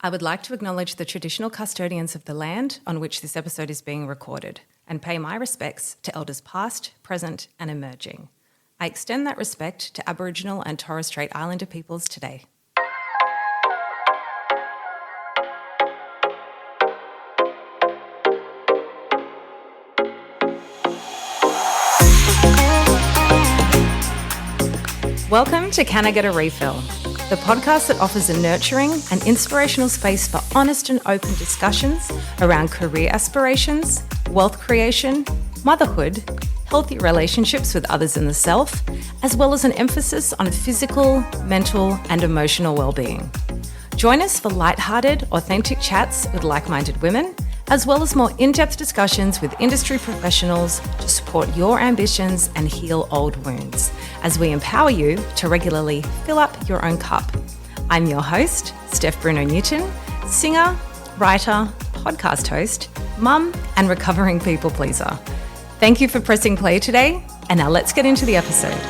I would like to acknowledge the traditional custodians of the land on which this episode is being recorded and pay my respects to elders past, present and emerging. I extend that respect to Aboriginal and Torres Strait Islander peoples today. Welcome to Can I Get a Refill? The podcast that offers a nurturing and inspirational space for honest and open discussions around career aspirations, wealth creation, motherhood, healthy relationships with others and the self, as well as an emphasis on physical, mental, and emotional well-being. Join us for lighthearted, authentic chats with like-minded women, as well as more in-depth discussions with industry professionals to support your ambitions and heal old wounds, as we empower you to regularly fill up your own cup. I'm your host, Steph Bruno-Newton, singer, writer, podcast host, mum, and recovering people pleaser. Thank you for pressing play today, and now let's get into the episode.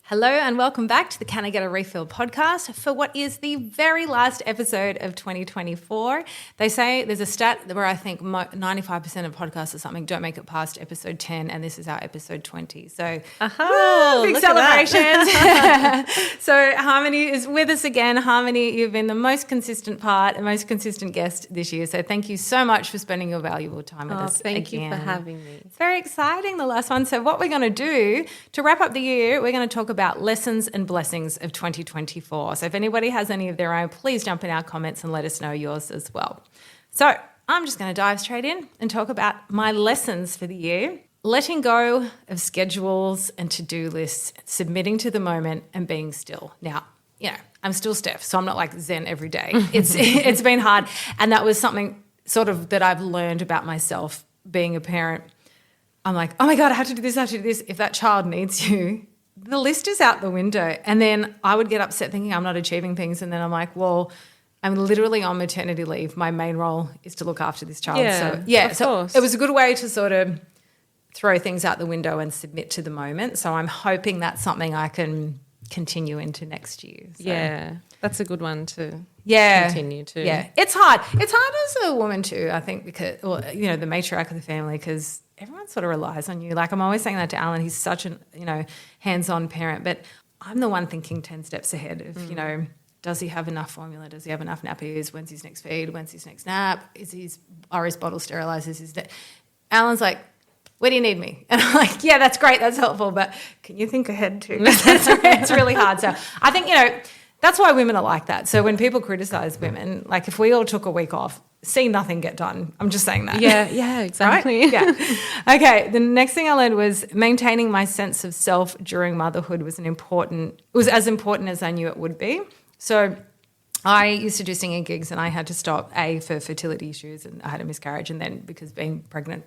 Hello and welcome back to the Can I Get a Refill podcast for what is the very last episode of 2024. They say there's a stat where I think 95% of podcasts or something don't make it past episode 10, and this is our episode 20. So big celebrations. So Harmony is with us again. Harmony, you've been the most consistent part and most consistent guest this year. So thank you so much for spending your valuable time with us Thank again. you for having me. It's very exciting, the last one. So what we're going to do to wrap up the year, we're going to talk about lessons and blessings of 2024. So if anybody has any of their own, please jump in our comments and let us know yours as well. So I'm just going to dive straight in and talk about my lessons for the year. Letting go of schedules and to-do lists, submitting to the moment and being still. Now, you know, I'm still Steph, so I'm not like Zen every day. It's been hard. And that was something sort of that I've learned about myself being a parent. I'm like, oh my God, I have to do this, I have to do this. If that child needs you, the list is out the window. And then I would get upset thinking I'm not achieving things. And then I'm like, well, I'm literally on maternity leave. My main role is to look after this child. So it was a good way to sort of throw things out the window and submit to the moment. So I'm hoping that's something I can continue into next year. So. Yeah, that's a good one to continue to. Yeah, it's hard. It's hard as a woman too, I think, because, well, you know, the matriarch of the family, because everyone sort of relies on you. Like I'm always saying that to Alan. He's such an, hands-on parent, but I'm the one thinking 10 steps ahead of, does he have enough formula? Does he have enough nappies? When's his next feed? When's his next nap? Are his bottles sterilised? Alan's like, where do you need me? And I'm like, yeah, that's great. That's helpful. But can you think ahead too? It's really hard. So I think, that's why women are like that. So when people criticise women, like if we all took a week off, see nothing get done. I'm just saying that. Yeah, exactly. Right? Yeah. Okay, the next thing I learned was maintaining my sense of self during motherhood was as important as I knew it would be. So I used to do singing gigs and I had to stop, for fertility issues, and I had a miscarriage, and then because being pregnant,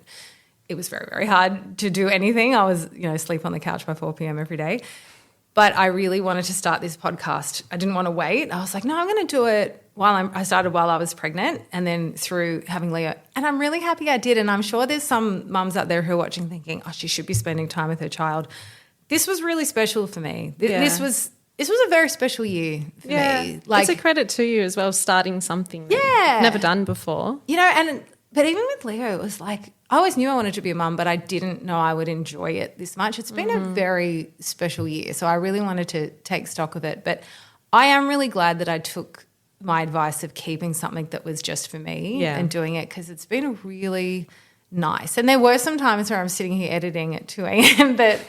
it was very, very hard to do anything. I was, sleep on the couch by 4 p.m. every day. But I really wanted to start this podcast. I didn't want to wait. I was like, no, I'm going to do it I started while I was pregnant and then through having Leo. And I'm really happy I did. And I'm sure there's some mums out there who are watching thinking, oh, she should be spending time with her child. This was really special for me. This was a very special year for me. Like, it's a credit to you as well, starting something that you've never done before. But even with Leo, it was like, I always knew I wanted to be a mum, but I didn't know I would enjoy it this much. It's been a very special year, so I really wanted to take stock of it. But I am really glad that I took my advice of keeping something that was just for me and doing it, because it's been really nice. And there were some times where I'm sitting here editing at 2 a.m. but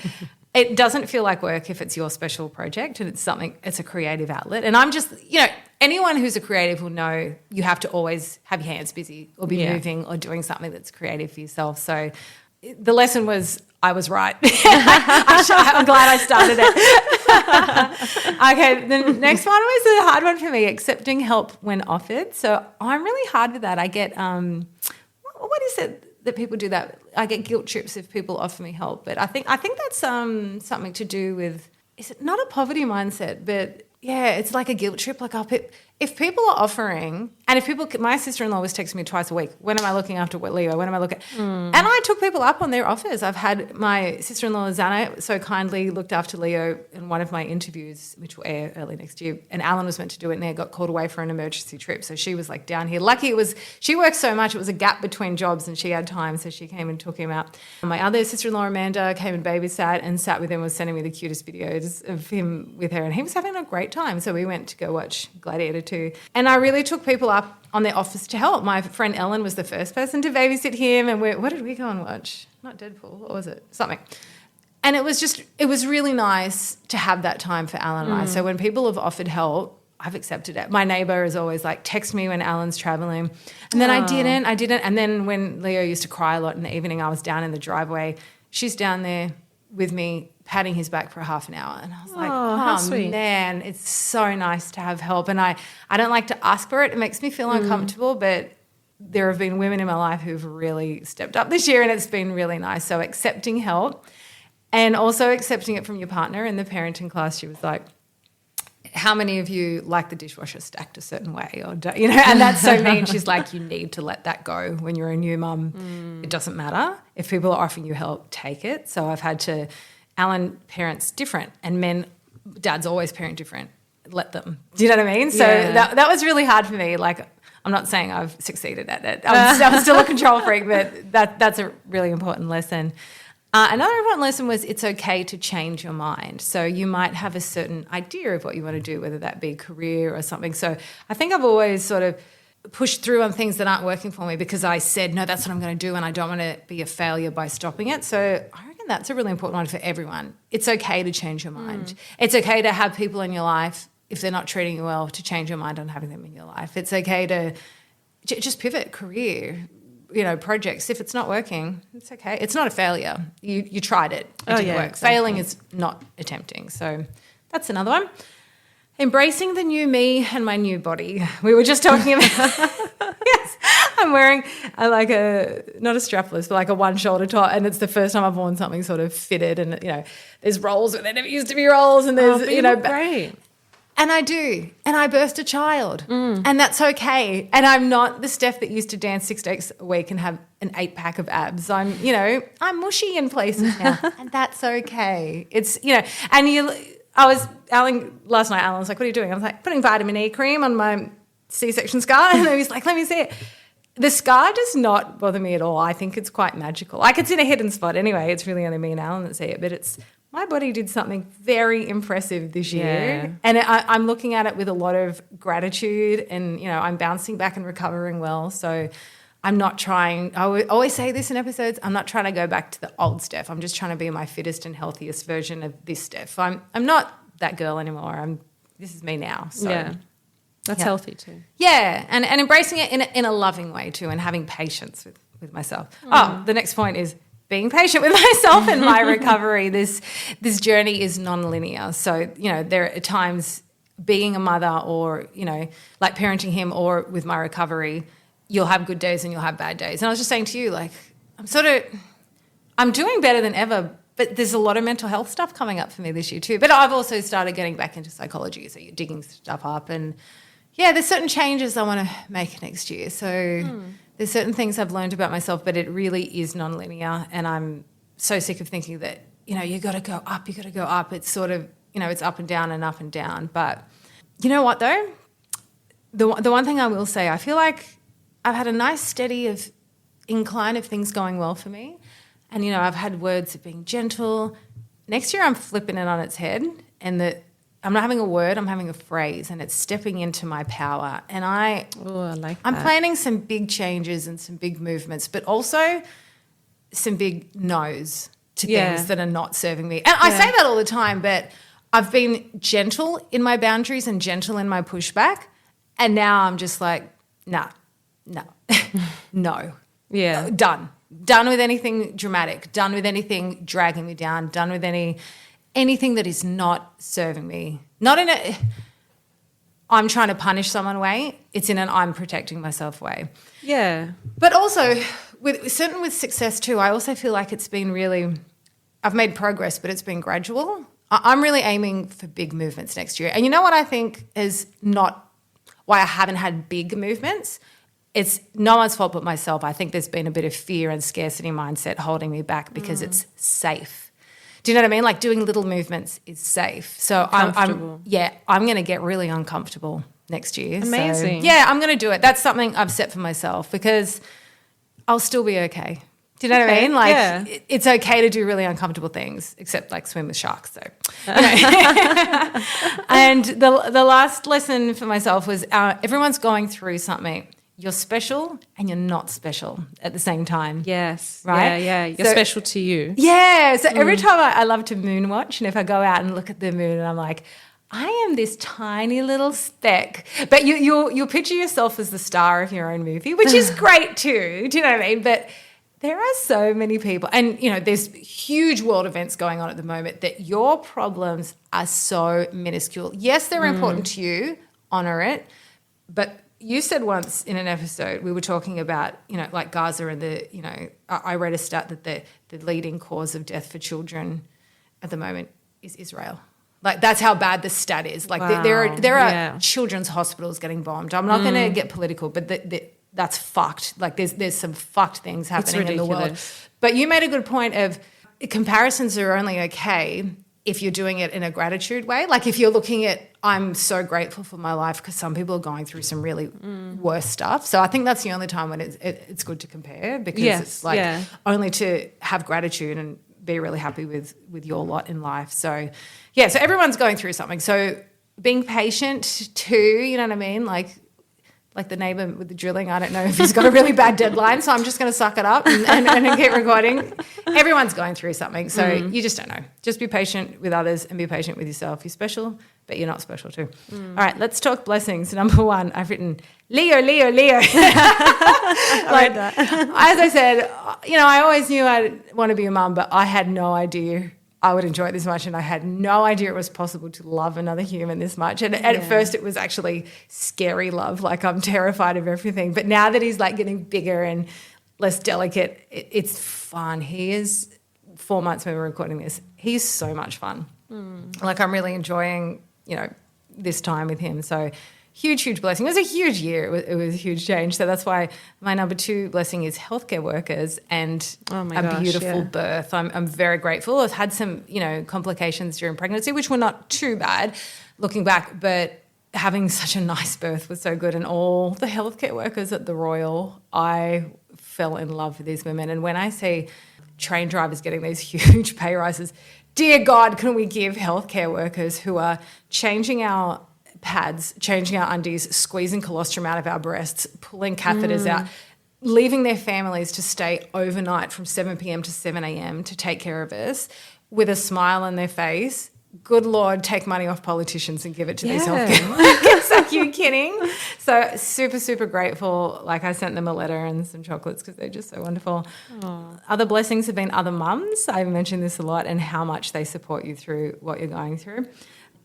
it doesn't feel like work if it's your special project and it's a creative outlet. And I'm just, anyone who's a creative will know you have to always have your hands busy or be moving or doing something that's creative for yourself. So the lesson was I was right. I'm glad I started it. Okay, the next one was a hard one for me, accepting help when offered. So I'm really hard with that. I get, what is it that people do that? I get guilt trips if people offer me help. But I think that's something to do with, is it not a poverty mindset, but yeah, it's like a guilt trip. Like if people are offering, and if people, my sister-in-law was texting me twice a week, when am I looking after Leo? When am I looking? And I took people up on their offers. I've had my sister-in-law, Zana, so kindly looked after Leo in one of my interviews, which will air early next year. And Alan was meant to do it and they got called away for an emergency trip. So she was like down here. Lucky she worked so much, it was a gap between jobs and she had time. So she came and took him out. My other sister-in-law, Amanda, came and babysat and sat with him, was sending me the cutest videos of him with her. And he was having a great time. So we went to go watch Gladiator 2. And I really took people up on their offers to help. My friend Ellen was the first person to babysit him. And what did we go and watch? Not Deadpool. What was it? Something. And it was really nice to have that time for Alan and I. So when people have offered help, I've accepted it. My neighbour is always like, text me when Alan's travelling. And then I didn't. And then when Leo used to cry a lot in the evening, I was down in the driveway. She's down there with me, patting his back for half an hour. And I was like, how sweet. Man, it's so nice to have help. And I don't like to ask for it. It makes me feel uncomfortable, but there have been women in my life who've really stepped up this year and it's been really nice. So accepting help and also accepting it from your partner. In the parenting class, she was like, how many of you like the dishwasher stacked a certain way? Or and that's so mean. She's like, you need to let that go when you're a new mum. It doesn't matter. If people are offering you help, take it. So I've had to, Alan parents different and dads always parent different. Let them. Do you know what I mean? So that was really hard for me. Like, I'm not saying I've succeeded at it. I'm still a control freak, but that's a really important lesson. Another important lesson was it's okay to change your mind. So you might have a certain idea of what you want to do, whether that be career or something. So I think I've always sort of pushed through on things that aren't working for me because I said, no, that's what I'm going to do and I don't want to be a failure by stopping it. So I reckon that's a really important one for everyone. It's okay to change your mind. It's okay to have people in your life, if they're not treating you well, to change your mind on having them in your life. It's okay to just pivot career, projects. If it's not working, it's okay. It's not a failure. You tried it. It didn't work. Exactly. Failing is not attempting. So that's another one. Embracing the new me and my new body. We were just talking about yes. I'm wearing not a strapless, but like a one shoulder top, and it's the first time I've worn something sort of fitted and there's rolls where there never used to be rolls and there's great. And I do. And I birthed a child. And that's okay. And I'm not the Steph that used to dance 6 days a week and have an 8-pack of abs. I'm mushy in places now. And that's okay. It's, last night Alan was like, what are you doing? I was like, putting vitamin E cream on my C-section scar. And he was like, let me see it. The scar does not bother me at all. I think it's quite magical. Like it's in a hidden spot anyway. It's really only me and Alan that see it, but my body did something very impressive this year. And I'm looking at it with a lot of gratitude and, I'm bouncing back and recovering well. So I'm not trying, I always say this in episodes, I'm not trying to go back to the old Steph. I'm just trying to be my fittest and healthiest version of this Steph. I'm not that girl anymore. This is me now. So. Yeah. That's healthy too. Yeah, and embracing it in a loving way too and having patience with myself. Oh, the next point is being patient with myself and my recovery. This journey is non-linear. So, there are times being a mother or, like parenting him or with my recovery, you'll have good days and you'll have bad days. And I was just saying to you, like, I'm doing better than ever, but there's a lot of mental health stuff coming up for me this year too. But I've also started getting back into psychology, so you're digging stuff up and there's certain changes I want to make next year. So there's certain things I've learned about myself, but it really is non-linear. And I'm so sick of thinking that, you got to go up, you got to go up. It's sort of, it's up and down and up and down. But you know what though? The one thing I will say, I feel like I've had a nice steady incline of things going well for me. And, I've had words of being gentle. Next year I'm flipping it on its head and I'm not having a word, I'm having a phrase, and it's stepping into my power. And I like that. I'm planning some big changes and some big movements, but also some big no's to things that are not serving me. And I say that all the time, but I've been gentle in my boundaries and gentle in my pushback, and now I'm just like, no. Yeah. Done with anything dramatic, done with anything dragging me down, done with anything that is not serving me. Not in a I'm trying to punish someone way, it's in an I'm protecting myself way. Yeah. But also with success too, I also feel like it's been really, I've made progress, but it's been gradual. I'm really aiming for big movements next year. And you know what I think is not, why I haven't had big movements. It's no one's fault but myself. I think there's been a bit of fear and scarcity mindset holding me back because it's safe. Do you know what I mean? Like doing little movements is safe. So I'm going to get really uncomfortable next year. Amazing. So, yeah, I'm going to do it. That's something I've set for myself because I'll still be okay. Do you know what I mean? Like it's okay to do really uncomfortable things, except like swim with sharks. So, And the last lesson for myself was everyone's going through something. You're special and you're not special at the same time. Yes. Right? Yeah. You're special to you. Yeah. So every time I love to moon watch, and if I go out and look at the moon and I'm like, I am this tiny little speck. But you'll picture yourself as the star of your own movie, which is great too. Do you know what I mean? But there are so many people, and there's huge world events going on at the moment that your problems are so minuscule. Yes, they're important to you, honor it, but you said once in an episode we were talking about, like Gaza and I read a stat that the leading cause of death for children at the moment is Israel. Like that's how bad the stat is. Like there are children's hospitals getting bombed. I'm not going to get political, but that's fucked. Like there's some fucked things happening in the world. But you made a good point of comparisons are only okay if you're doing it in a gratitude way. Like if you're looking at, I'm so grateful for my life because some people are going through some really worse stuff. So I think that's the only time when it's good to compare because it's like only to have gratitude and be really happy with your lot in life. So so everyone's going through something. So being patient too, you know what I mean? Like the neighbour with the drilling, I don't know if he's got a really bad deadline, so I'm just going to suck it up and keep recording. Everyone's going through something, so you just don't know. Just be patient with others and be patient with yourself. You're special, but you're not special too. All right, let's talk blessings. Number 1, I've written Leo. I read that. As I said, I always knew I'd want to be a mum, but I had no idea I would enjoy it this much, and I had no idea it was possible to love another human this much. And at first it was actually scary love, like I'm terrified of everything. But now that he's like getting bigger and less delicate, it's fun. He is 4 months when we're recording this. He's so much fun. Like I'm really enjoying, this time with him. So huge blessing. It was a huge year. It was a huge change. So that's why my number 2 blessing is healthcare workers and a beautiful birth. I'm very grateful. I've had some, complications during pregnancy, which were not too bad looking back, but having such a nice birth was so good. And all the healthcare workers at the Royal, I fell in love with these women. And when I see train drivers getting these huge pay rises, dear God, can we give healthcare workers who are changing our pads, changing our undies, squeezing colostrum out of our breasts, pulling catheters out, leaving their families to stay overnight from 7 p.m. to 7 a.m. to take care of us with a smile on their face. Good Lord, take money off politicians and give it to these healthcare workers. Are you kidding? So super grateful. Like I sent them a letter and some chocolates because they're just so wonderful. Aww. Other blessings have been other mums. I've mentioned this a lot and how much they support you through what you're going through.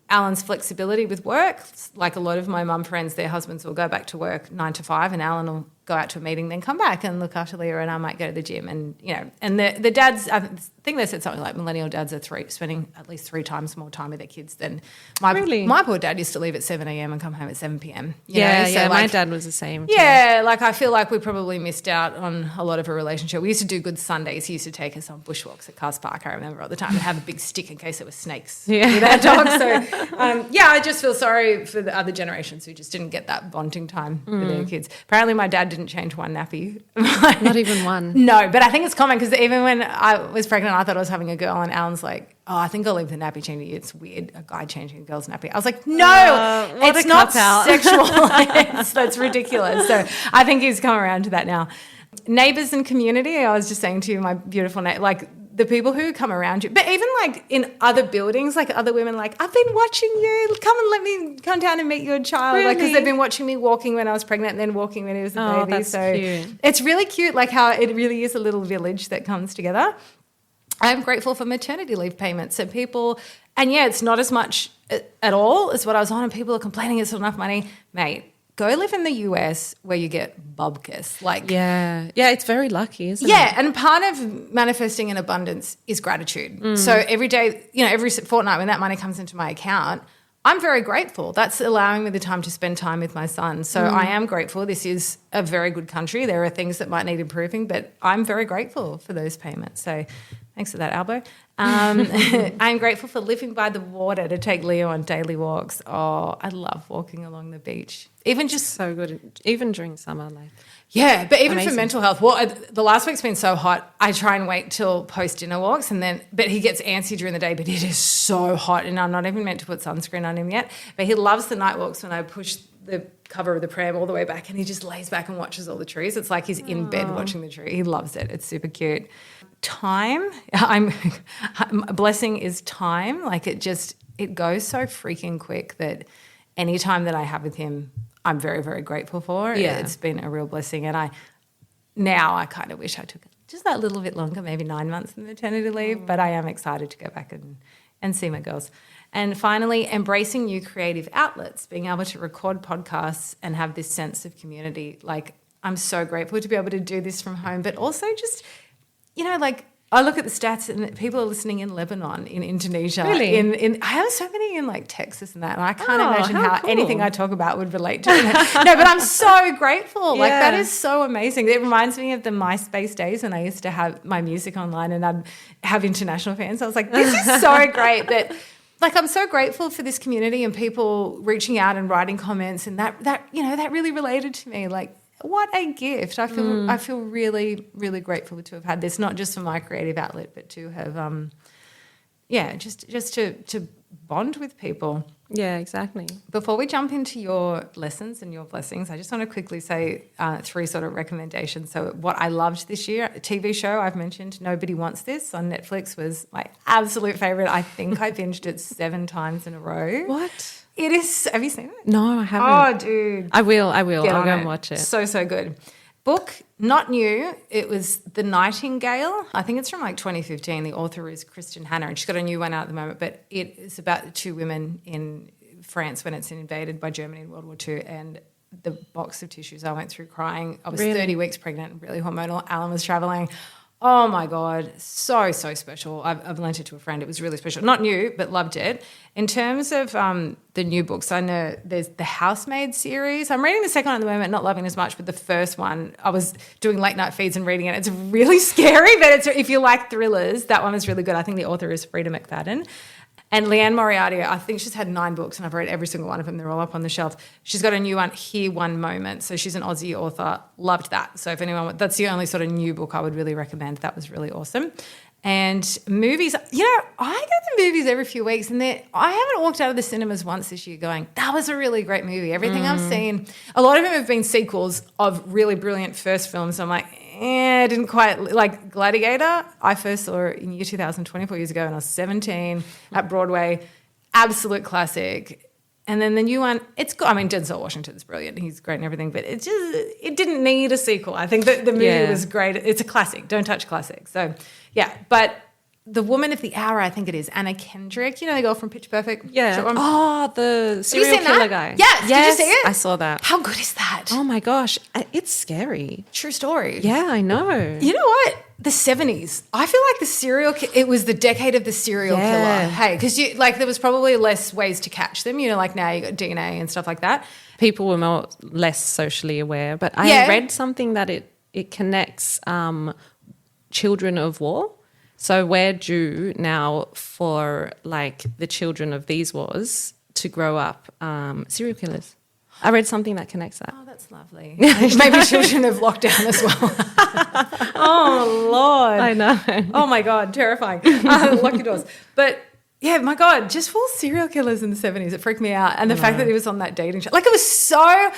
Alan's flexibility with work, like a lot of my mum friends, their husbands will go back to work 9 to 5 and Alan will go out to a meeting, then come back and look after Leah and I might go to the gym. And, and the dads, I think they said something like millennial dads are spending at least 3 times more time with their kids than my poor dad used to leave at 7 a.m. and come home at 7 p.m. So my dad was the same too. Yeah, like I feel like we probably missed out on a lot of a relationship. We used to do good Sundays. He used to take us on bushwalks at Cars Park, I remember all the time, and have a big stick in case there were snakes with our dogs. So, I just feel sorry for the other generations who just didn't get that bonding time with their kids. Apparently my dad didn't change one nappy. Not even one. No, but I think it's common because even when I was pregnant, I thought I was having a girl and Alan's like, oh, I think I'll leave the nappy changing. It's weird, a guy changing a girl's nappy. I was like, no, it's not sexual. That's ridiculous. So I think he's come around to that now. Neighbours and community, I was just saying to you, my beautiful like the people who come around you, but even like in other buildings, like other women, like, I've been watching you, come and let me come down and meet your child. Really? Like, because they've been watching me walking when I was pregnant and then walking when he was a baby. That's so cute. It's really cute, like how it really is a little village that comes together. I'm grateful for maternity leave payments. So people, and it's not as much at all as what I was on, and people are complaining it's not enough money. Mate, go live in the US where you get bubkus. Like, yeah, it's very lucky, isn't it? Yeah, and part of manifesting in abundance is gratitude. So every day, every fortnight when that money comes into my account, I'm very grateful. That's allowing me the time to spend time with my son. So I am grateful. This is a very good country. There are things that might need improving, but I'm very grateful for those payments. So thanks for that, Albo. I'm grateful for living by the water to take Leo on daily walks. Oh, I love walking along the beach. Even just So good, even during summer. Like, yeah, but even Amazing. for mental health. Well, the last week's been so hot. I try and wait till post-dinner walks but he gets antsy during the day, but it is so hot and I'm not even meant to put sunscreen on him yet. But he loves the night walks when I push the cover of the pram all the way back and he just lays back and watches all the trees. It's like he's in bed watching the tree. He loves it. It's super cute. Time. A blessing is time. Like it goes so freaking quick that any time that I have with him, I'm very, very grateful for. Yeah. It's been a real blessing. And I kind of wish I took just that little bit longer, maybe 9 months in maternity leave, but I am excited to go back and see my girls. And finally, embracing new creative outlets, being able to record podcasts and have this sense of community. Like I'm so grateful to be able to do this from home, but also just, like I look at the stats and people are listening in Lebanon, in Indonesia. Really? I have so many in like Texas and that. And I can't Oh, imagine how how cool. anything I talk about would relate to it. No, but I'm so grateful. Like that Yeah. is so amazing. It reminds me of the MySpace days when I used to have my music online and I'd have international fans. I was like, this is so great that like I'm so grateful for this community and people reaching out and writing comments and that really related to me. Like what a gift. I feel really, really grateful to have had this, not just for my creative outlet, but to have just to bond with people. yeah, exactly. Before we jump into your lessons and your blessings, I just want to quickly say 3 sort of recommendations. So what I loved this year, a TV show I've mentioned, Nobody Wants This on Netflix was my absolute favourite. I think I binged it 7 times in a row. What? It is, have you seen it? No, I haven't. Oh, dude. I will. Get I'll on go and watch it. So, so good. Book, not new. It was The Nightingale. I think it's from like 2015. The author is Kristen Hanna, and she's got a new one out at the moment. But it is about 2 women in France when it's invaded by Germany in World War II. And the box of tissues I went through crying. I was Really? 30 weeks pregnant and really hormonal. Alan was travelling. Oh, my God. So, so special. I've lent it to a friend. It was really special. Not new, but loved it. In terms of the new books, I know there's the Housemaid series. I'm reading the second one at the moment, not loving as much, but the first one, I was doing late night feeds and reading it. It's really scary, but if you like thrillers, that one is really good. I think the author is Frida McFadden. And Leanne Moriarty, I think she's had 9 books and I've read every single one of them. They're all up on the shelf. She's got a new one, Here One Moment. So she's an Aussie author. Loved that. So if anyone, that's the only sort of new book I would really recommend. That was really awesome. And movies, I go to movies every few weeks and I haven't walked out of the cinemas once this year going, that was a really great movie. Everything I've seen, a lot of them have been sequels of really brilliant first films. I'm like, I didn't quite, like Gladiator, I first saw it in year 2024 years ago when I was 17 at Broadway. Absolute classic. And then the new one, it's good. I mean, Denzel Washington's brilliant. He's great and everything, but it didn't need a sequel. I think that the movie was great. It's a classic. Don't touch classics. So, yeah. But The Woman of the Hour, I think it is, Anna Kendrick. You know the girl from Pitch Perfect? Yeah. Oh, the serial seen killer that? guy. Yes. Did you see it? I saw that. How good is that? Oh, my gosh. It's scary. True story. Yeah, I know. You know what? The 70s. I feel like it was the decade of the serial killer. Hey, because there was probably less ways to catch them. Like now you got DNA and stuff like that. People were less socially aware. But I read something that it connects children of war. So we're due now for like the children of these wars to grow up serial killers. I read something that connects that. Oh, that's lovely. Maybe children of lockdown as well. Oh, Lord. I know. Oh, my God, terrifying. Lock your doors. But, yeah, my God, just full serial killers in the 70s. It freaked me out. And the fact that he was on that dating show. Like, it was so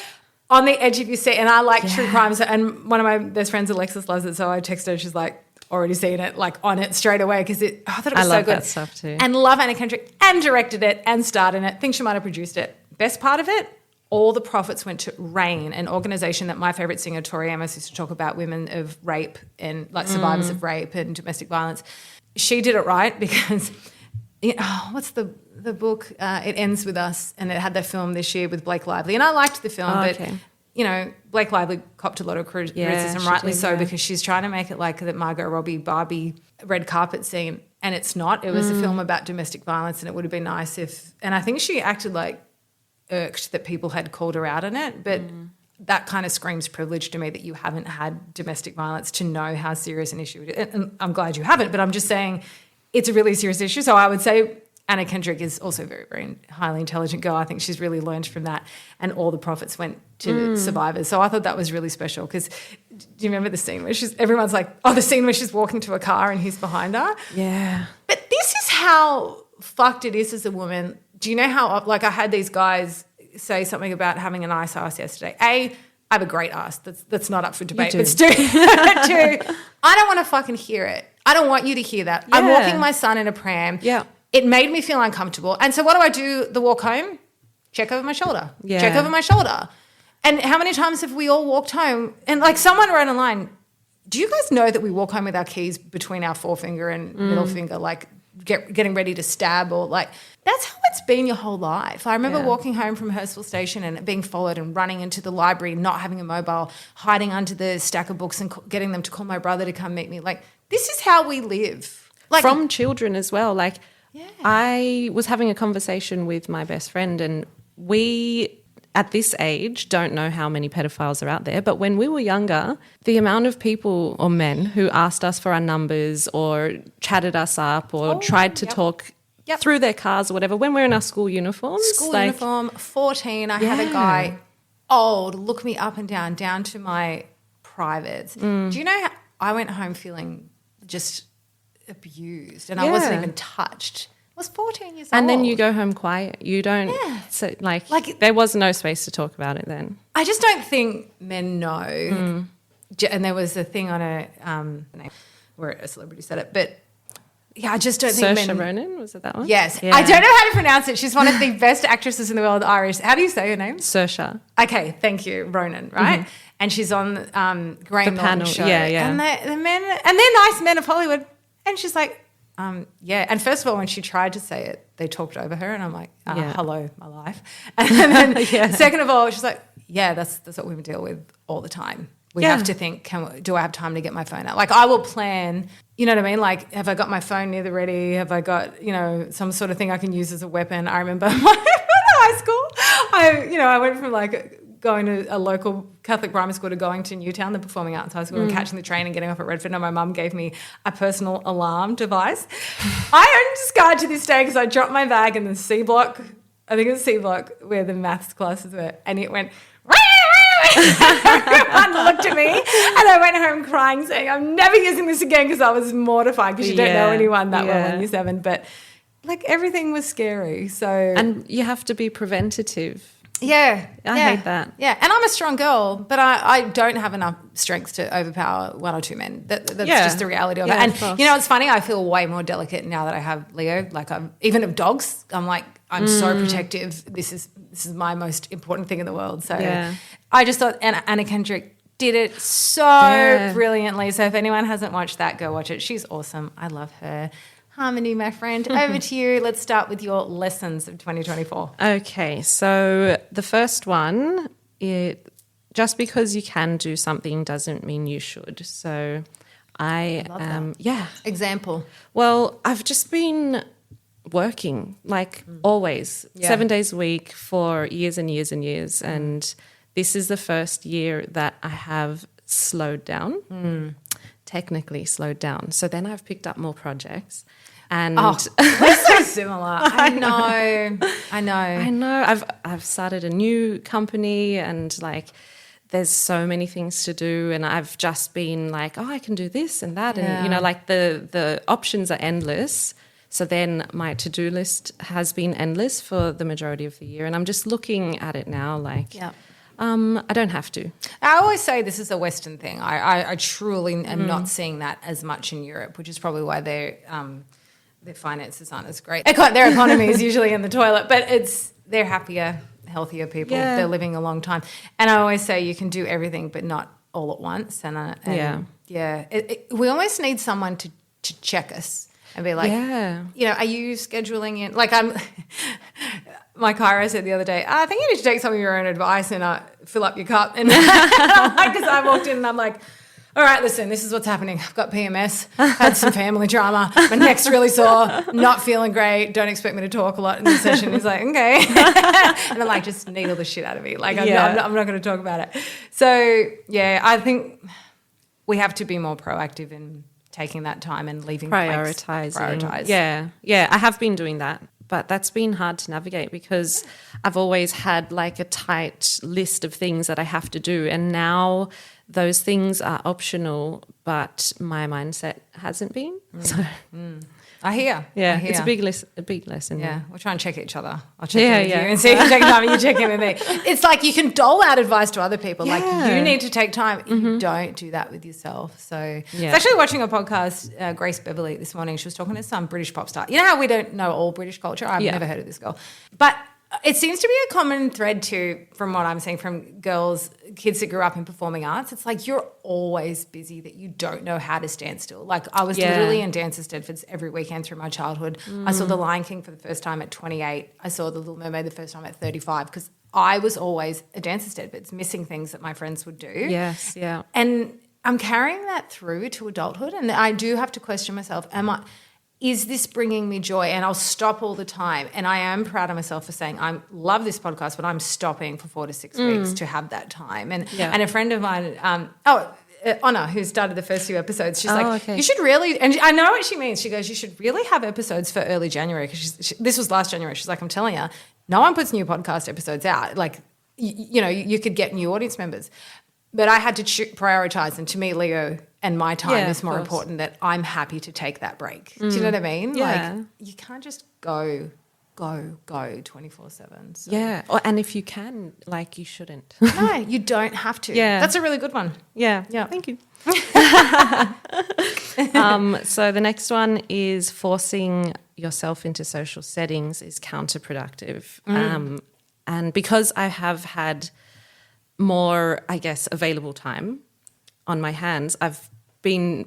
on the edge of your seat. And I like true crimes. And one of my best friends, Alexis, loves it. So I texted her. She's like, already seen it, like on it straight away because I thought it was so love good. that stuff too. And love Anna Kendrick and directed it and starred in it. Think she might have produced it. Best part of it, all the profits went to RAIN, an organisation that my favourite singer, Tori Amos, used to talk about women of rape and like survivors of rape and domestic violence. She did it right because, what's the book? It Ends With Us, and it had the film this year with Blake Lively. And I liked the film, but Blake Lively copped a lot of criticism, rightly so, because she's trying to make it like that Margot Robbie Barbie red carpet scene. and it's not. It was a film about domestic violence, and it would have been nice if – and I think she acted like irked that people had called her out on it, but that kind of screams privilege to me that you haven't had domestic violence to know how serious an issue it is. And I'm glad you haven't, but I'm just saying it's a really serious issue. So I would say Anna Kendrick is also a very, very highly intelligent girl. I think she's really learned from that, and all the profits went to survivors. So I thought that was really special because do you remember the scene where everyone's like, oh, the scene where she's walking to a car and he's behind her? Yeah. But this is how fucked it is as a woman. Do you know how, like, I had these guys say something about having a nice ass yesterday. A, I have a great ass. That's not up for debate. But two, I don't want to fucking hear it. I don't want you to hear that. I'm walking my son in a pram. Yeah. It made me feel uncomfortable. And so what do? The walk home? Check over my shoulder. Yeah. Check over my shoulder. And how many times have we all walked home? And like someone wrote online, do you guys know that we walk home with our keys between our forefinger and middle finger, like getting ready to stab, or like that's how it's been your whole life. I remember walking home from Hurstville Station and being followed and running into the library, not having a mobile, hiding under the stack of books and getting them to call my brother to come meet me. Like this is how we live. Like from children as well. Like I was having a conversation with my best friend, and we at this age don't know how many pedophiles are out there, but when we were younger, the amount of people or men who asked us for our numbers or chatted us up or tried to talk through their cars or whatever when we're in our school uniforms. Uniform, 14, I had a guy old look me up and down to my privates. Do you know how I went home feeling just abused and I wasn't even touched. I was 14 years old. And then you go home quiet. You don't so like there was no space to talk about it then. I just don't think men know. And there was a thing on a where a celebrity said it, but yeah, I just don't think Saoirse men. Ronan, was it that one? Yes. Yeah. I don't know how to pronounce it. She's one of the best actresses in the world, Irish. How do you say her name? Saoirse. Okay, thank you, Ronan, right? And she's on Graham The Norton's panel, show. yeah. And the men, and they're nice men of Hollywood. And she's like, And first of all, when she tried to say it, they talked over her, and I'm like, hello, my life. And then second of all, she's like, that's what women deal with all the time. We have to think, do I have time to get my phone out? Like I will plan, you know what I mean? Like have I got my phone near the ready? Have I got, some sort of thing I can use as a weapon? I remember in high school, I went from like going to a local Catholic primary school to going to Newtown, the Performing Arts High School, and catching the train and getting off at Redford. And my mum gave me a personal alarm device. I own this card to this day because I dropped my bag in the C block. I think it was C block where the maths classes were, and it went. Everyone looked at me, and I went home crying, saying, "I'm never using this again," because I was mortified because you don't know anyone that well when you're 7. But like everything was scary. So and you have to be preventative. I hate that. Yeah, and I'm a strong girl, but I don't have enough strength to overpower one or two men. That's just the reality of it. And it's funny, I feel way more delicate now that I have Leo. Like even of dogs, I'm like, I'm so protective. This is my most important thing in the world. So I just thought Anna Kendrick did it so brilliantly. So if anyone hasn't watched that, go watch it. She's awesome. I love her. Harmony, my friend, over to you. Let's start with your lessons of 2024. Okay, so the first one, just because you can do something doesn't mean you should. So I love that. Example. Well, I've just been working like always, 7 days a week for years and years and years. And this is the first year that I have slowed down, technically slowed down. So then I've picked up more projects. And we're so similar. I know. I've started a new company, and like there's so many things to do, and I've just been like, I can do this and that, and like the options are endless. So then my to-do list has been endless for the majority of the year, and I'm just looking at it now like I don't have to. I always say this is a Western thing. I truly am not seeing that as much in Europe, which is probably why their finances aren't as great. Their economy is usually in the toilet, but they're happier, healthier people. Yeah. They're living a long time. And I always say you can do everything, but not all at once. We almost need someone to check us and be like, are you scheduling in? Like my chiro said the other day, I think you need to take some of your own advice and fill up your cup. And because I walked in and I'm like, all right, listen, this is what's happening. I've got PMS, had some family drama, my neck's really sore, not feeling great, don't expect me to talk a lot in this session. He's like, okay. And I'm like, just needle the shit out of me. Like, I'm not going to talk about it. So, yeah, I think we have to be more proactive in taking that time and leaving prioritize. Yeah, I have been doing that. But that's been hard to navigate because I've always had like a tight list of things that I have to do. And now those things are optional, but my mindset hasn't been. So I hear. Yeah, it's a big lesson. Yeah, we'll try and check each other. I'll check in with you and see if you take time and you check in with me. It's like you can dole out advice to other people. Like you need to take time. You don't do that with yourself. So I was actually watching a podcast, Grace Beverley this morning. She was talking to some British pop star. You know how we don't know all British culture? I've never heard of this girl. But it seems to be a common thread too, from what I'm seeing from kids that grew up in performing arts. It's like you're always busy that you don't know how to stand still. Like I was literally in Dancers Stedfords every weekend through my childhood. I saw The Lion King for the first time at 28. I saw The Little Mermaid the first time at 35 because I was always a Dancers Stedfords, missing things that my friends would do. Yes, yeah. And I'm carrying that through to adulthood, and I do have to question myself, is this bringing me joy? And I'll stop all the time. And I am proud of myself for saying I love this podcast, but I'm stopping for 4 to 6 weeks to have that time. And a friend of mine, Anna, who started the first few episodes, she's you should really, and I know what she means. She goes, you should really have episodes for early January because this was last January. She's like, I'm telling you, no one puts new podcast episodes out. Like, you could get new audience members. But I had to prioritize, and to me, Leo and my time is more important, that I'm happy to take that break. Do you know what I mean? Yeah. Like you can't just go 24/7. So. Yeah, and if you can, like you shouldn't. No, you don't have to. Yeah. That's a really good one. Yeah. Thank you. So the next one is forcing yourself into social settings is counterproductive. And because I have had more, I guess, available time on my hands, I've been,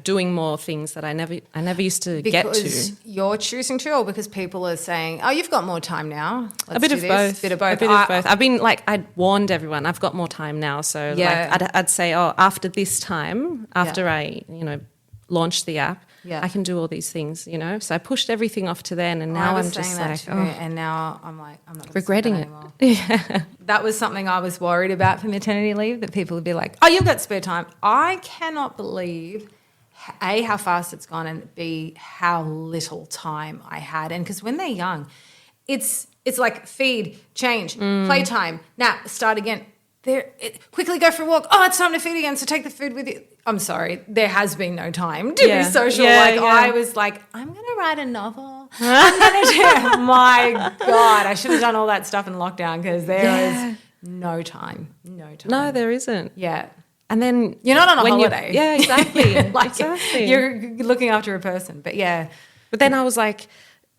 doing more things that I never used to get to. Because you're choosing to, or because people are saying, "Oh, you've got more time now." A bit of both. I've been I'd warned everyone I've got more time now, so I'd say, after this time, after I launched the app, I can do all these things, So I pushed everything off to then, and now I'm just like, and now I'm like, I'm not regretting it anymore. Yeah. That was something I was worried about for maternity leave, that people would be like, "Oh, you've got spare time." I cannot believe A, how fast it's gone, and B, how little time I had. And because when they're young, it's like feed, change, playtime, nap, start again. Quickly go for a walk. Oh, it's time to feed again, so take the food with you. I'm sorry, there has been no time to be social. I was like, I'm going to write a novel. I'm going to do. My God, I should have done all that stuff in lockdown because there is no time. No, there isn't. Yeah. And then you're not on a holiday. Yeah, exactly. Exactly. You're looking after a person, but yeah. But then I was like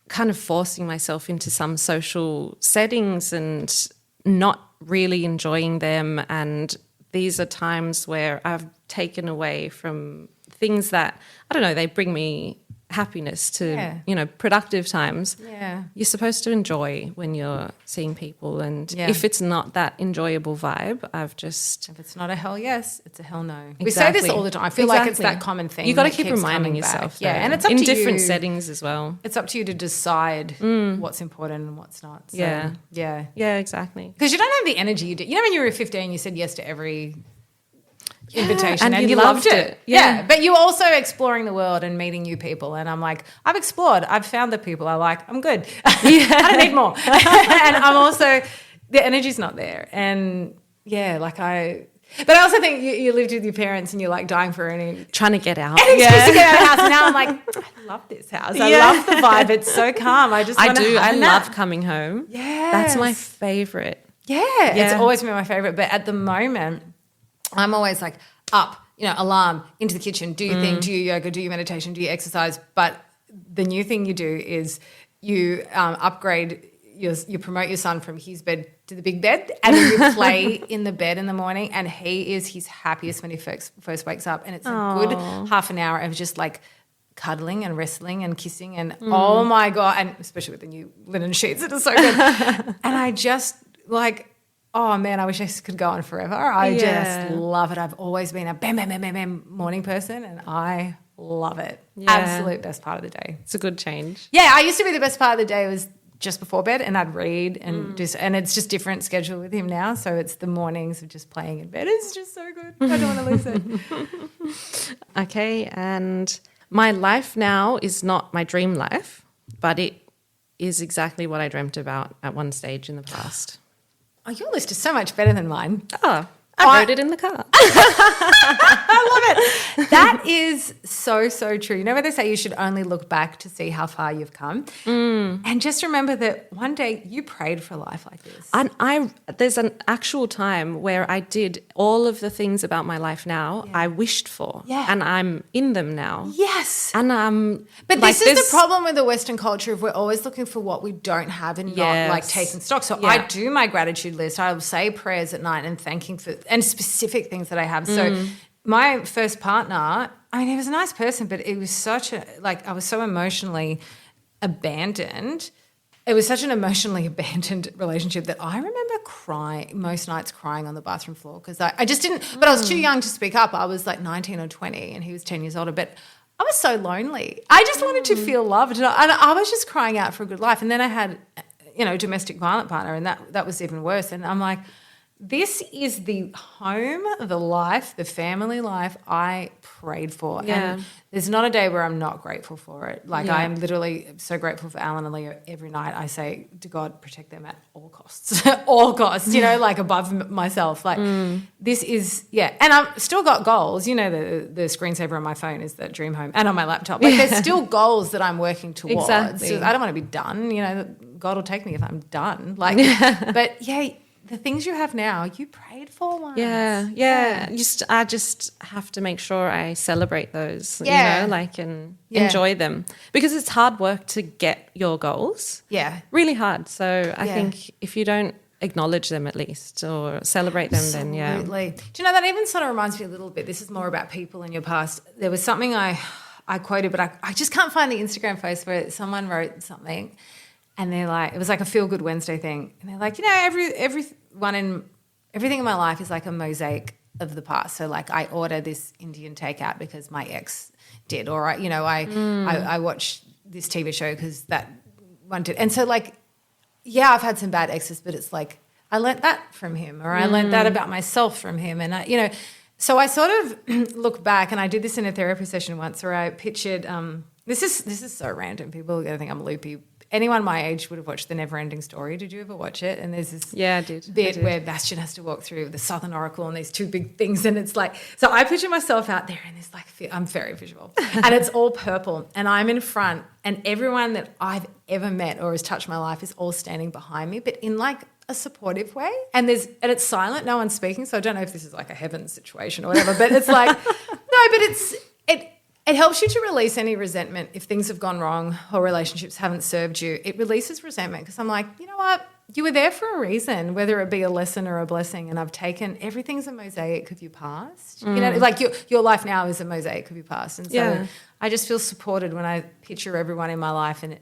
kind of forcing myself into some social settings and not really enjoying them, and these are times where I've taken away from things that, I don't know, they bring me happiness to, productive times. Yeah. You're supposed to enjoy when you're seeing people, and if it's not that enjoyable vibe, if it's not a hell yes, it's a hell no. Exactly. We say this all the time. I feel like it's that common thing. You got to keep reminding yourself. Yeah, and it's up in to different you. settings as well. It's up to you to decide what's important and what's not. So, yeah, exactly. Because you don't have the energy you did. When you were 15, you said yes to every invitation and you loved it. Yeah. But you're also exploring the world and meeting new people. And I'm like, I've explored. I've found the people I like. I'm good. I don't need more. And I'm also, the energy's not there. And but I also think you lived with your parents and you're like dying for trying to get out. Any excuse to get out of the house. And now I'm like, I love this house. I love the vibe. It's so calm. I love coming home. Yeah. That's my favorite. Yeah. It's always been my favorite. But at the moment, I'm always like up, alarm, into the kitchen, do your thing, do your yoga, do your meditation, do your exercise. But the new thing you do is you upgrade, you promote your son from his bed to the big bed, and then you play in the bed in the morning, and he is his happiest when he first wakes up. And it's a good half an hour of just like cuddling and wrestling and kissing and oh my God, and especially with the new linen sheets, it is so good. And I just like, oh man, I wish I could go on forever. I just love it. I've always been a bam, bam, bam, bam, bam morning person, and I love it. Yeah. Absolute best part of the day. It's a good change. Yeah, I used to be the best part of the day was just before bed, and I'd read and and it's just different schedule with him now. So it's the mornings of just playing in bed. It's just so good. I don't want to lose it. Okay, and my life now is not my dream life, but it is exactly what I dreamt about at one stage in the past. Oh, your list is so much better than mine. Oh, I wrote it in the car. I love it. That is so, so true. You know where they say you should only look back to see how far you've come? And just remember that one day you prayed for a life like this. And there's an actual time where I did all of the things about my life now I wished for. Yeah. And I'm in them now. Yes. And but this is the problem with the Western culture of we're always looking for what we don't have and not like taking stock. So I do my gratitude list. I will say prayers at night and thanking for and specific things that I have. So my first partner, I mean, he was a nice person, but it was such a, like, I was so emotionally abandoned. It was such an emotionally abandoned relationship that I remember crying, most nights crying on the bathroom floor because I just didn't, but I was too young to speak up. I was like 19 or 20 and he was 10 years older, but I was so lonely. I just wanted to feel loved and I was just crying out for a good life. And then I had, a domestic violent partner and that was even worse. And I'm like, this is the home, the life, the family life I prayed for. Yeah. And there's not a day where I'm not grateful for it. Like I'm literally so grateful for Alan and Leo. Every night I say to God, protect them at all costs, all costs, like above myself. Like this is, and I've still got goals. The screensaver on my phone is that dream home and on my laptop. Like there's still goals that I'm working towards. Exactly. So I don't want to be done. God will take me if I'm done. Like, but the things you have now, you prayed for once. Yeah. I just have to make sure I celebrate those, and enjoy them because it's hard work to get your goals. Yeah. Really hard. So I think if you don't acknowledge them at least or celebrate them, then Absolutely. Do you know, that even sort of reminds me a little bit, this is more about people in your past. There was something I quoted, but I just can't find the Instagram post where someone wrote something. And they're like, it was like a Feel Good Wednesday thing. And they're like, everything in my life is like a mosaic of the past. So like I order this Indian takeout because my ex did, or I watch this TV show because that one did. And so like, I've had some bad exes, but it's like I learnt that from him, or I learnt that about myself from him. And so I sort of look back, and I did this in a therapy session once where I pictured. This is so random. People are going to think I'm loopy. Anyone my age would have watched The Never-Ending Story. Did you ever watch it? And there's this bit where Bastian has to walk through the Southern Oracle and these two big things, and it's like, so I picture myself out there in this I'm very visual, and it's all purple, and I'm in front, and everyone that I've ever met or has touched my life is all standing behind me, but in like a supportive way, and it's silent, no one's speaking, so I don't know if this is like a heaven situation or whatever, but it's like, no, but it helps you to release any resentment if things have gone wrong or relationships haven't served you. It releases resentment because I'm like, you know what? You were there for a reason, whether it be a lesson or a blessing, and I've taken everything's a mosaic of your past. Like your life now is a mosaic of your past. And so I just feel supported when I picture everyone in my life, and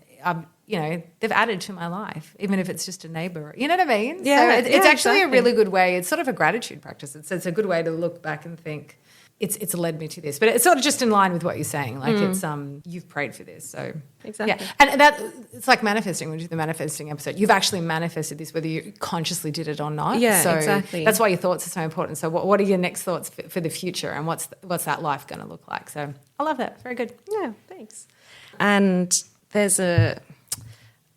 they've added to my life, even if it's just a neighbour. You know what I mean? Yeah, so it's actually a really good way. It's sort of a gratitude practice. It's a good way to look back and think, it's led me to this, but it's sort of just in line with what you're saying. Like it's you've prayed for this, so exactly. Yeah, and that it's like manifesting. When you do the manifesting episode, you've actually manifested this, whether you consciously did it or not. Yeah, so exactly. That's why your thoughts are so important. So what are your next thoughts for the future, and what's that life going to look like? So I love that. Very good. Yeah, thanks. And there's a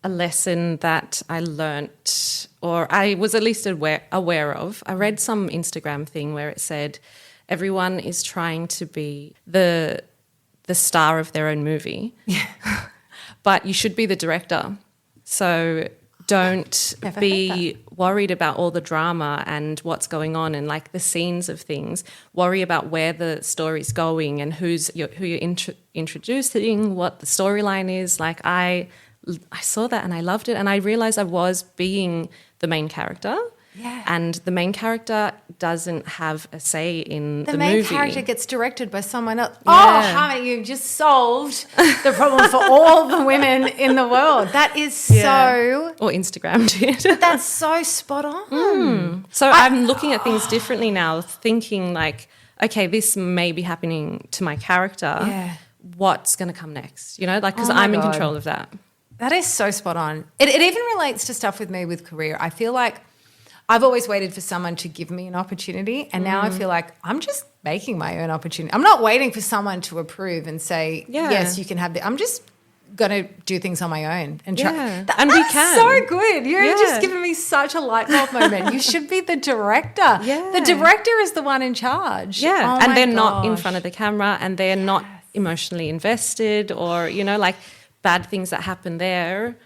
lesson that I learnt, or I was at least aware of. I read some Instagram thing where it said, everyone is trying to be the star of their own movie, but you should be the director. So don't be worried about all the drama and what's going on and like the scenes of things. Worry about where the story's going and who you're introducing, what the storyline is. Like I saw that and I loved it, and I realised I was being the main character. Yeah. And the main character doesn't have a say in the main movie. character gets directed by someone else. Yeah. Oh, Harmony, you've just solved the problem for all the women in the world. That is so... Or Instagram did. That's so spot on. So I'm looking at things differently now, thinking like, okay, this may be happening to my character. Yeah. What's going to come next? You know, like, because Oh my I'm in God. control of that. That is so spot on. It even relates to stuff with me with career. I feel like I've always waited for someone to give me an opportunity, and now I feel like I'm just making my own opportunity. I'm not waiting for someone to approve and say, yes, you can have I'm just going to do things on my own and try. Yeah. And we that's can. so good. You're Yeah. just giving me such a light bulb moment. You should be the director. Yeah. The director is the one in charge. Yeah. Oh and my they're not in gosh. front of the camera, and they're not emotionally invested, or, you know, like bad things that happen there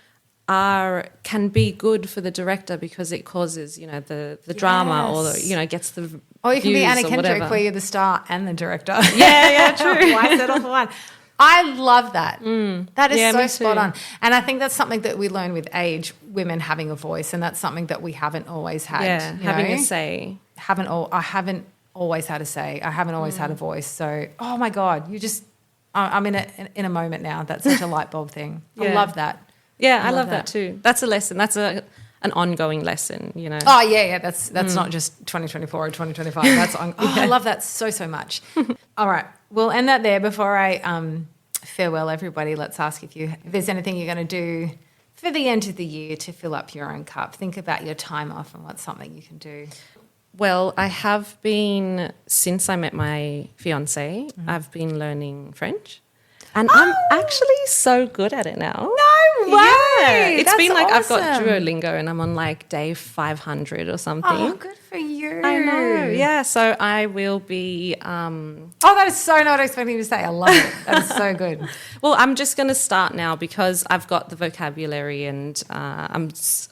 can be good for the director because it causes, you know, the drama, or, you know, gets the Or you can be views Anna or Kendrick, whatever. where you're the star and the director. Yeah, true. Why settle for one? I love that. That is Yeah, so me spot too. on. And I think that's something that we learn with age, women having a voice, and that's something that we haven't always had. Yeah, you having know? a say. I haven't always had a say. I haven't always had a voice. So, oh my God, I'm in a moment now. That's such a light bulb thing. I Yeah. love that. Yeah, I love that too. That's a lesson. That's an ongoing lesson, you know. Oh yeah. That's not just 2024 or 2025. That's I love that so much. All right, we'll end that there. Before I farewell everybody, let's ask if there's anything you're going to do for the end of the year to fill up your own cup. Think about your time off and what's something you can do. Well, I have been, since I met my fiance, I've been learning French. And I'm actually so good at it now. No way! Yeah. It's That's been like I've got awesome. Duolingo and I'm on like day 500 or something. Oh, good for you. I know. Yeah, so I will be Oh, that is so not expecting you to say. I love it. That is so good. well, I'm just going to start now because I've got the vocabulary and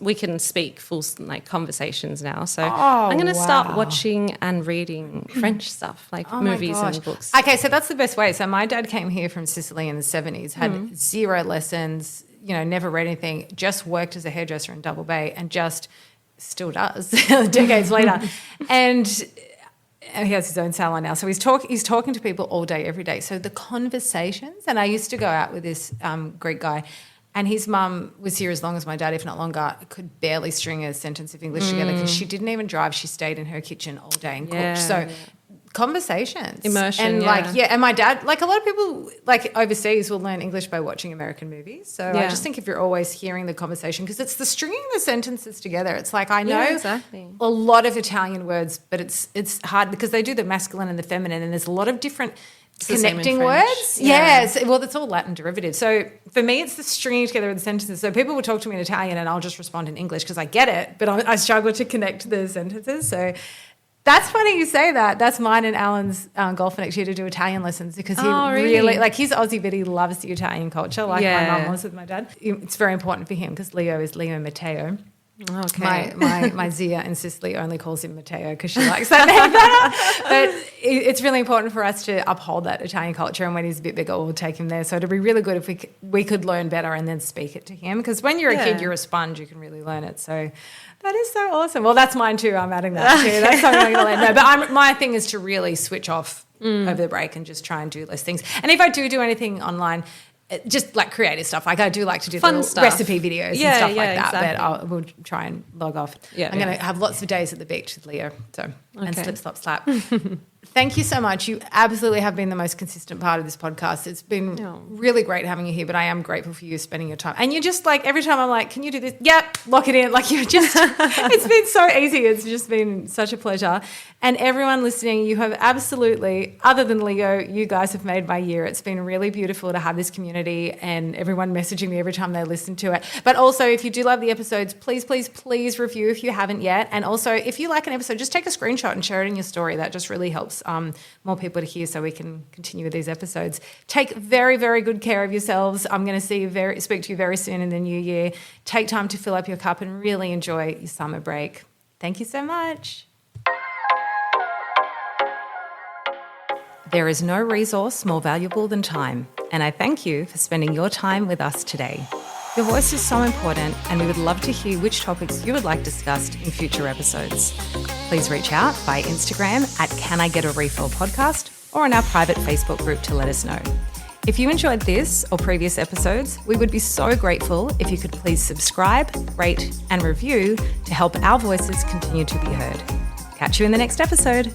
we can speak full like conversations now. So I'm going to start watching and reading French stuff, like Oh my movies gosh. and books. Okay, so that's the best way. So my dad came here from Sicily in the 70s, had zero lessons, you know, never read anything, just worked as a hairdresser in Double Bay and just still does decades later. And he has his own salon now. So he's talking to people all day, every day. So the conversations, and I used to go out with this Greek guy, and his mum was here as long as my dad, if not longer, could barely string a sentence of English together because she didn't even drive. She stayed in her kitchen all day and cooked. So conversations. Immersion, and yeah. and my dad, like a lot of people like overseas will learn English by watching American movies. So I just think if you're always hearing the conversation, because it's the stringing the sentences together. It's like I know exactly. a lot of Italian words, but it's hard because they do the masculine and the feminine, and there's a lot of different the same in connecting French. words. Yeah. Yes. Well, it's all Latin derivative. So for me, it's the stringing together of the sentences. So people will talk to me in Italian and I'll just respond in English because I get it, but I struggle to connect the sentences. So that's funny you say that. That's mine and Alan's goal for next year, to do Italian lessons, because he really, like, he's Aussie, but he loves the Italian culture, like my mum was with my dad. It's very important for him because Leo is Leo Matteo. Okay. My Zia in Sicily only calls him Matteo because she likes that name better. But it's really important for us to uphold that Italian culture, and when he's a bit bigger, we'll take him there. So it'd be really good if we could learn better and then speak it to him, because when you're a kid, you're a sponge, you can really learn it. So that is so awesome. Well, that's mine too. I'm adding that too. That's something I'm going to learn. No, but my thing is to really switch off over the break and just try and do less things. And if I do anything online, just like creative stuff. Like I do like to do Fun little stuff. recipe videos and stuff like that. Exactly. But we'll try and log off. Yeah, I'm going to have lots of days at the beach with Leo. So and Okay. slip, slop, slap. Thank you so much. You absolutely have been the most consistent part of this podcast. It's been really great having you here, but I am grateful for you spending your time. And you're just like, every time I'm like, can you do this? Yep, lock it in. Like, you're just, it's been so easy. It's just been such a pleasure. And everyone listening, you have absolutely, other than Leo, you guys have made my year. It's been really beautiful to have this community and everyone messaging me every time they listen to it. But also, if you do love the episodes, please, please, please review if you haven't yet. And also, if you like an episode, just take a screenshot and share it in your story. That just really helps more people to hear, so we can continue with these episodes. Take very, very good care of yourselves. I'm going to speak to you very soon in the new year. Take time to fill up your cup and really enjoy your summer break. Thank you so much. There is no resource more valuable than time, and I thank you for spending your time with us today. Your voice is so important, and we would love to hear which topics you would like discussed in future episodes. Please reach out by Instagram at Can I Get a Refill Podcast or on our private Facebook group to let us know. If you enjoyed this or previous episodes, we would be so grateful if you could please subscribe, rate, and review to help our voices continue to be heard. Catch you in the next episode.